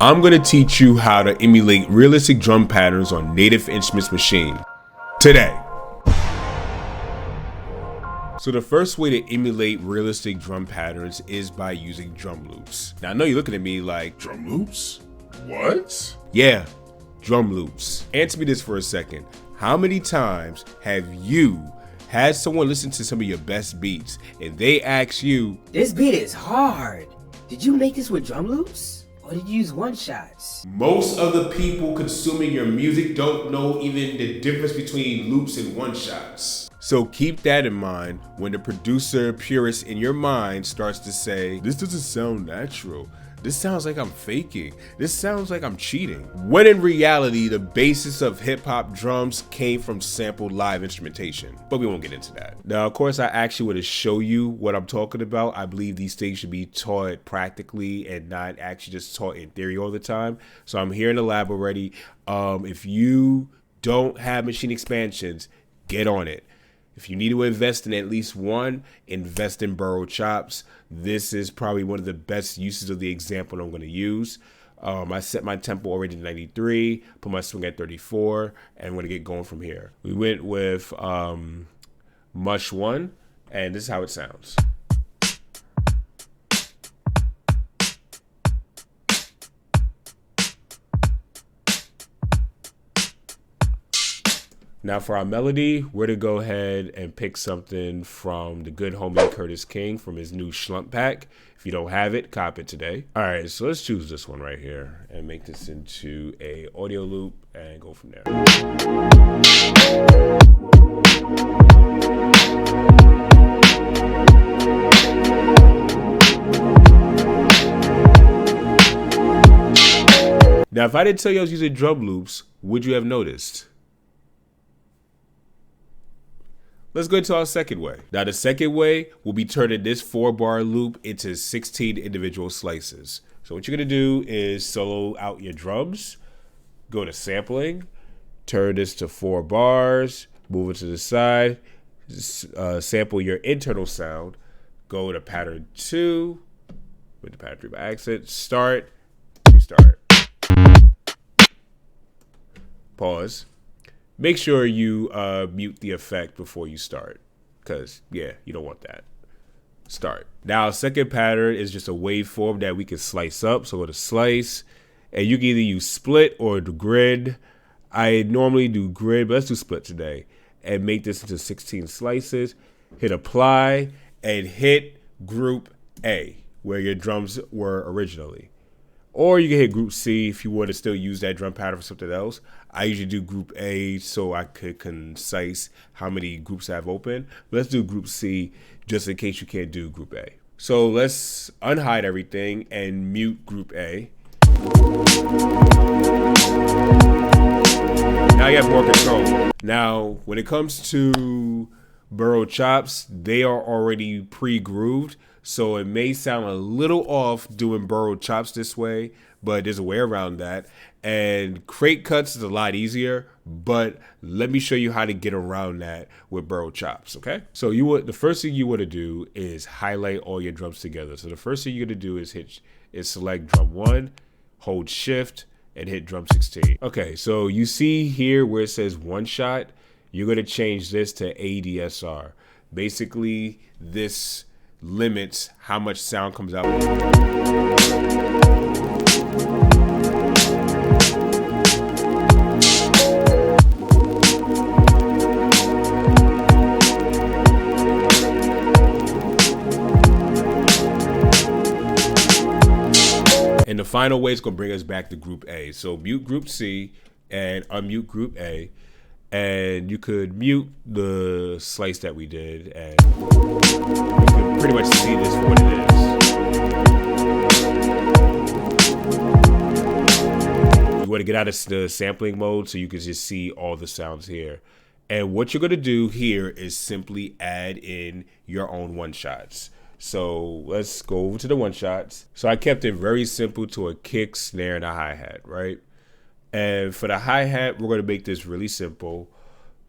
I'm going to teach you how to emulate realistic drum patterns on Native Instruments Maschine today. So the first way to emulate realistic drum patterns is by using drum loops. Now I know you're looking at me like, Drum loops? What? yeah, drum loops. Answer me this for a second. How many times have you had someone listen to some of your best beats and they ask you, "This beat is hard. Did you make this with drum loops? Or did you use one-shots?" most of the people consuming your music don't know even the difference between loops and one-shots. So keep that in mind when the producer purist in your mind starts to say, this doesn't sound natural. This sounds like I'm faking. This sounds like I'm cheating. When in reality, the basis of hip hop drums came from sampled live instrumentation. But we won't get into that. Now, of course, I actually want to show you what I'm talking about. I believe these things should be taught practically and not actually just taught in theory all the time. So I'm here in the lab already. If you don't have machine expansions, get on it. If you need to invest in at least one, invest in burrow chops. This is probably one of the best uses of the example I'm going to use. I set my tempo already to 93, put my swing at 34, and I'm going to get going from here. We went with Mush 1, and this is how it sounds. Now for our melody, we're to go ahead and pick something from the good homie Curtis King from his new Schlump pack. If you don't have it, cop it today. All right, so let's choose this one right here and make this into a audio loop and go from there. Now, if I didn't tell you I was using drum loops, would you have noticed? Let's go into our second way. Now the second way will be turning this 4-bar loop into 16 individual slices. So what you're gonna do is solo out your drums, go to sampling, turn this to 4 bars, move it to the side, sample your internal sound, go to pattern 2, with the pattern 3 by accident, start, restart. Pause. Make sure you mute the effect before you start, because, yeah, you don't want that. Start. Now, second pattern is just a waveform that we can slice up. So go to slice, and you can either use split or the grid. I normally do grid, but let's do split today. And make this into 16 slices. Hit apply, and hit group A, where your drums were originally. Or you can hit group C if you want to still use that drum pattern for something else. I usually do group A so I could concise how many groups I have open. But let's do group C just in case you can't do group A. So let's unhide everything and mute group A. Now you have more control. Now, when it comes to burrow chops, they are already pre-grooved. So it may sound a little off doing burrow chops this way, but there's a way around that. And crate cuts is a lot easier, but let me show you how to get around that with burrow chops, okay? So the first thing you want to do is highlight all your drums together. So the first thing you're going to do is select drum 1, hold shift, and hit drum 16. Okay, so you see here where it says one shot, you're going to change this to ADSR. Basically, this limits how much sound comes out. And the final way is going to bring us back to group A. So mute group C and unmute group A. And you could mute the slice that we did, and you can pretty much see this for what it is. You want to get out of the sampling mode so you can just see all the sounds here. And what you're going to do here is simply add in your own one-shots. So let's go over to the one-shots. So I kept it very simple to a kick, snare, and a hi-hat, right? And for the hi-hat, we're going to make this really simple.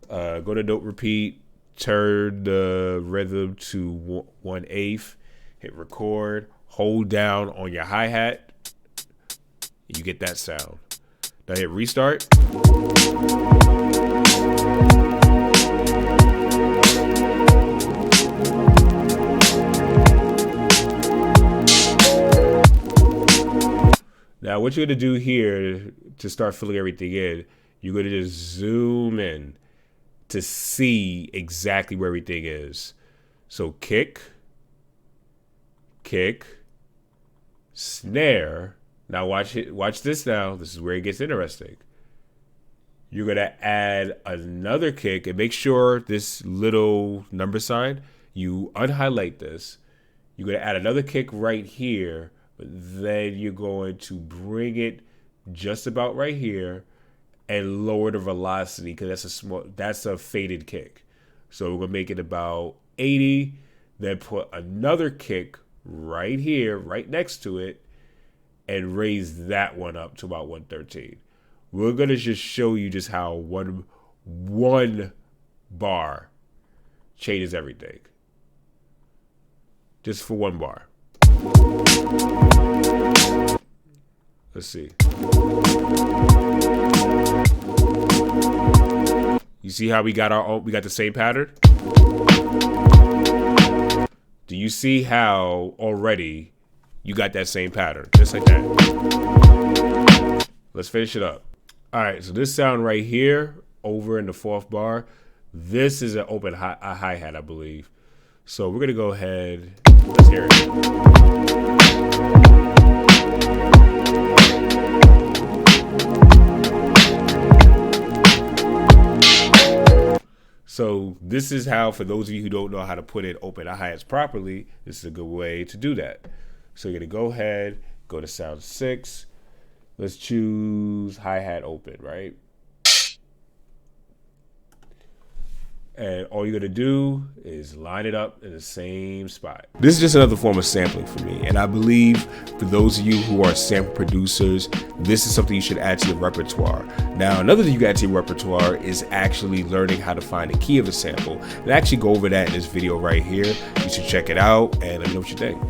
Go to note repeat, turn the rhythm to 1/8, hit record, hold down on your hi-hat, You get that sound. Now hit restart. Now what you're gonna do here to start filling everything in, you're gonna just zoom in to see exactly where everything is. So kick, snare. Now watch this now. This is where it gets interesting. You're gonna add another kick and make sure this little number sign, you unhighlight this. You're gonna add another kick right here, but then you're going to bring it just about right here and lower the velocity because that's a faded kick. So we're gonna make it about 80, then put another kick right here, right next to it, and raise that one up to about 113. We're gonna just show you just how one bar changes everything. Just for one bar. Let's see. You see how we got the same pattern? Do you see how already you got that same pattern? Just like that. Let's finish it up. All right, so this sound right here, over in the fourth bar, this is an open hi-hat, I believe. So we're gonna go ahead, let's hear it. So this is how, for those of you who don't know how to put in open hi-hats properly, this is a good way to do that. So you're gonna go ahead, go to sound 6. Let's choose hi-hat open, right? And all you're gonna do is line it up in the same spot. This is just another form of sampling for me. And I believe for those of you who are sample producers, this is something you should add to your repertoire. Now, another thing you can add to your repertoire is actually learning how to find the key of a sample. And I actually go over that in this video right here. You should check it out and let me know what you think.